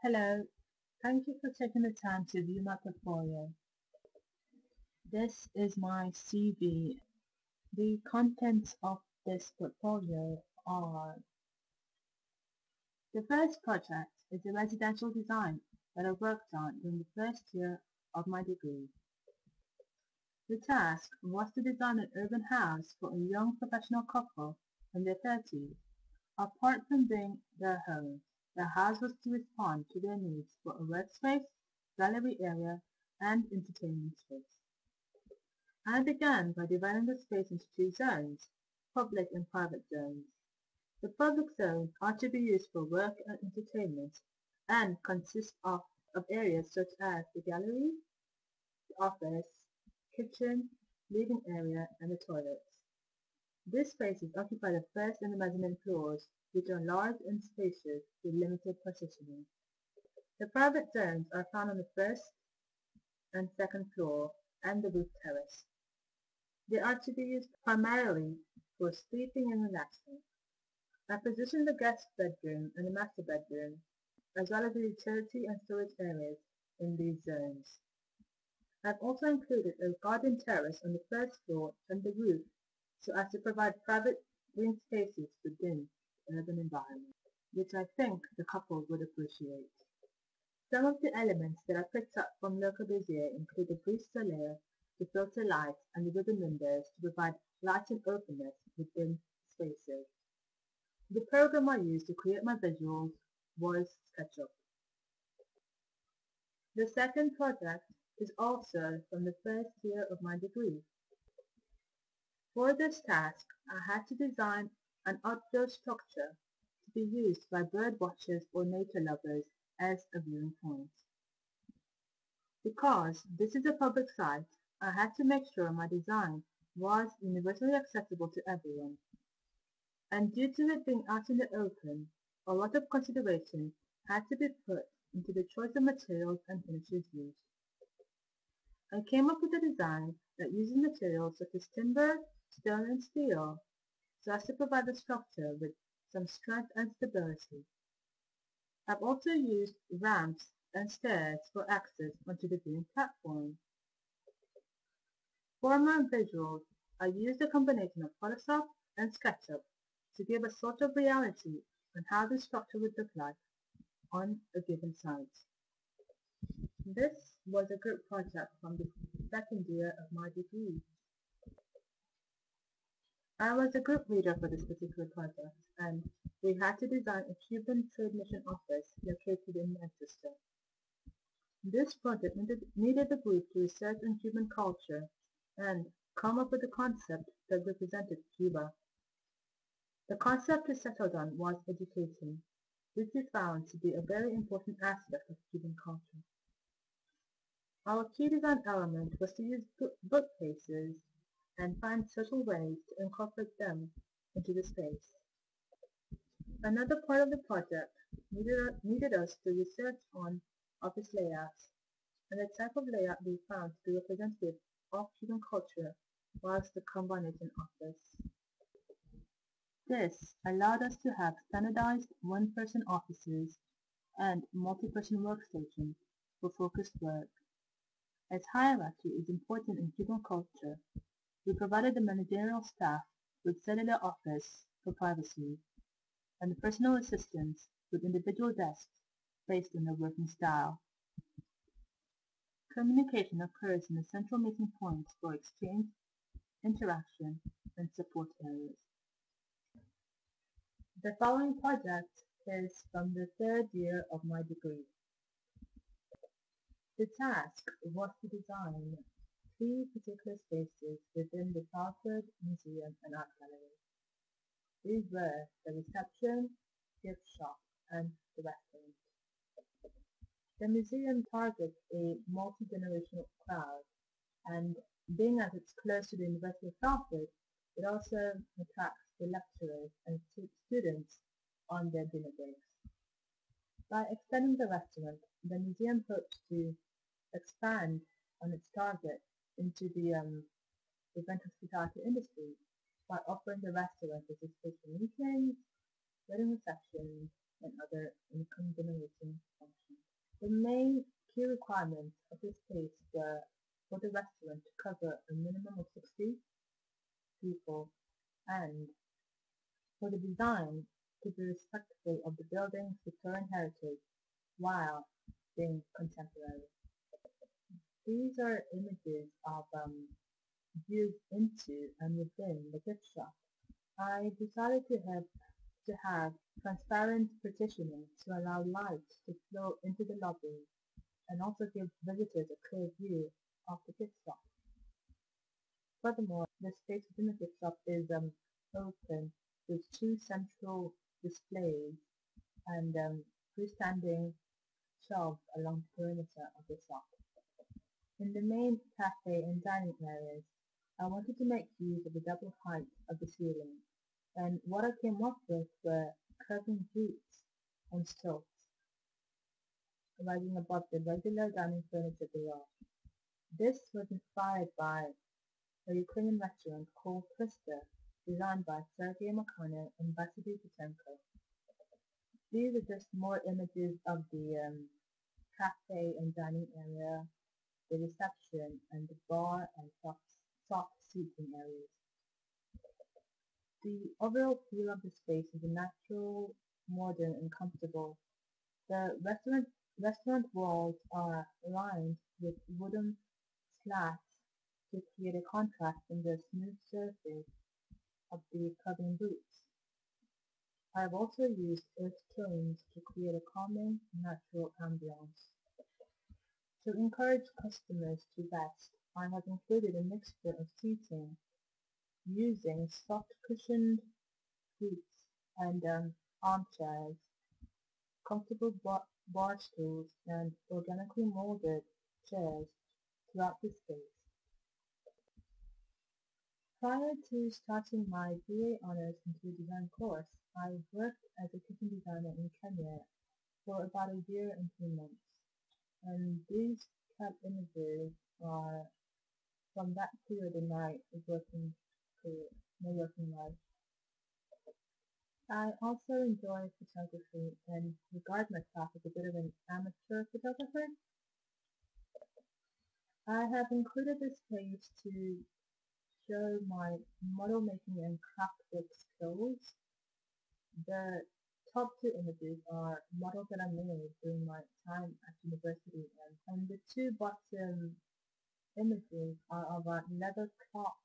Hello, thank you for taking the time to view my portfolio. This is my CV. The contents of this portfolio are: the first project is a residential design that I worked on during the first year of my degree. The task was to design an urban house for a young professional couple in their 30s. Apart from being their home, the house was to respond to their needs for a workspace, gallery area, and entertainment space. I began by dividing the space into two zones, public and private zones. The public zones are to be used for work and entertainment and consist of areas such as the gallery, the office, kitchen, living area, and the toilets. This space is occupied the first and the mezzanine floors, which are large and spacious with limited partitioning. The private zones are found on the first and second floor and the roof terrace. They are to be used primarily for sleeping and relaxing. I positioned the guest bedroom and the master bedroom, as well as the utility and storage areas in these zones. I've also included a garden terrace on the first floor and the roof so as to provide private green spaces within the urban environment, which I think the couple would appreciate. Some of the elements that I picked up from Le Corbusier include the brise soleil, the filter light, and the ribbon windows to provide light and openness within spaces. The program I used to create my visuals was SketchUp. The second project is also from the first year of my degree. For this task, I had to design an outdoor structure to be used by bird watchers or nature lovers as a viewing point. Because this is a public site, I had to make sure my design was universally accessible to everyone. And due to it being out in the open, a lot of consideration had to be put into the choice of materials and finishes used. I came up with a design that uses materials such as timber, stone, and steel, so as to provide the structure with some strength and stability. I've also used ramps and stairs for access onto the viewing platform. For my visuals, I used a combination of Photoshop and SketchUp to give a sort of reality on how the structure would look like on a given site. This was a group project from the second year of my degree. I was a group leader for this particular project, and we had to design a Cuban trade mission office located in Manchester. This project needed the group to research on Cuban culture and come up with a concept that represented Cuba. The concept we settled on was education, which we found to be a very important aspect of Cuban culture. Our key design element was to use bookcases and find subtle ways to incorporate them into the space. Another part of the project needed us to research on office layouts, and the type of layout we found to be representative of Cuban culture was the combination office. This allowed us to have standardized one-person offices and multi-person workstations for focused work. As hierarchy is important in Cuban culture, we provided the managerial staff with cellular office for privacy, and the personal assistants with individual desks based on their working style. Communication occurs in the central meeting points for exchange, interaction, and support areas. The following project is from the third year of my degree. The task was to design 3 particular spaces within the Salford Museum and Art Gallery. These were the reception, gift shop, and the restaurant. The museum targets a multi-generational crowd, and being as it's close to the University of Salford, it also attracts the lecturers and students on their dinner breaks. By extending the restaurant, the museum hopes to expand on its target into the event hospitality industry by offering the restaurant as a space for meetings, wedding receptions, and other income generating functions. The main key requirements of this space were for the restaurant to cover a minimum of 60 people and for the design to be respectful of the building's Victorian heritage while being contemporary. These are images of views into and within the gift shop. I decided to have transparent partitioning to allow light to flow into the lobby and also give visitors a clear view of the gift shop. Furthermore, the space within the gift shop is open with two central displays and freestanding shelves along the perimeter of the shop. In the main cafe and dining areas, I wanted to make use of the double height of the ceiling, and what I came up with were curving boots on stilts, rising above the regular dining furniture below. This was inspired by a Ukrainian restaurant called Twister, designed by Sergei Makarov and Vasily Petenko. These are just more images of the cafe and dining area, the reception, and the bar and soft seating areas. The overall feel of the space is natural, modern, and comfortable. The restaurant walls are lined with wooden slats to create a contrast in the smooth surface of the curving boots. I have also used earth tones to create a calming, natural ambience. To encourage customers to rest, I have included a mixture of seating using soft cushioned seats and armchairs, comfortable bar stools, and organically molded chairs throughout the space. Prior to starting my BA Honours Interior Design course, I worked as a kitchen designer in Kenya for about a year and 2 months, and these cat images are from that period in my working career, my working life. I also enjoy photography and regard myself as a bit of an amateur photographer. I have included this page to show my model making and craft work skills. The top two images are models that I made during my time at university, and the two bottom images are of a leather cloth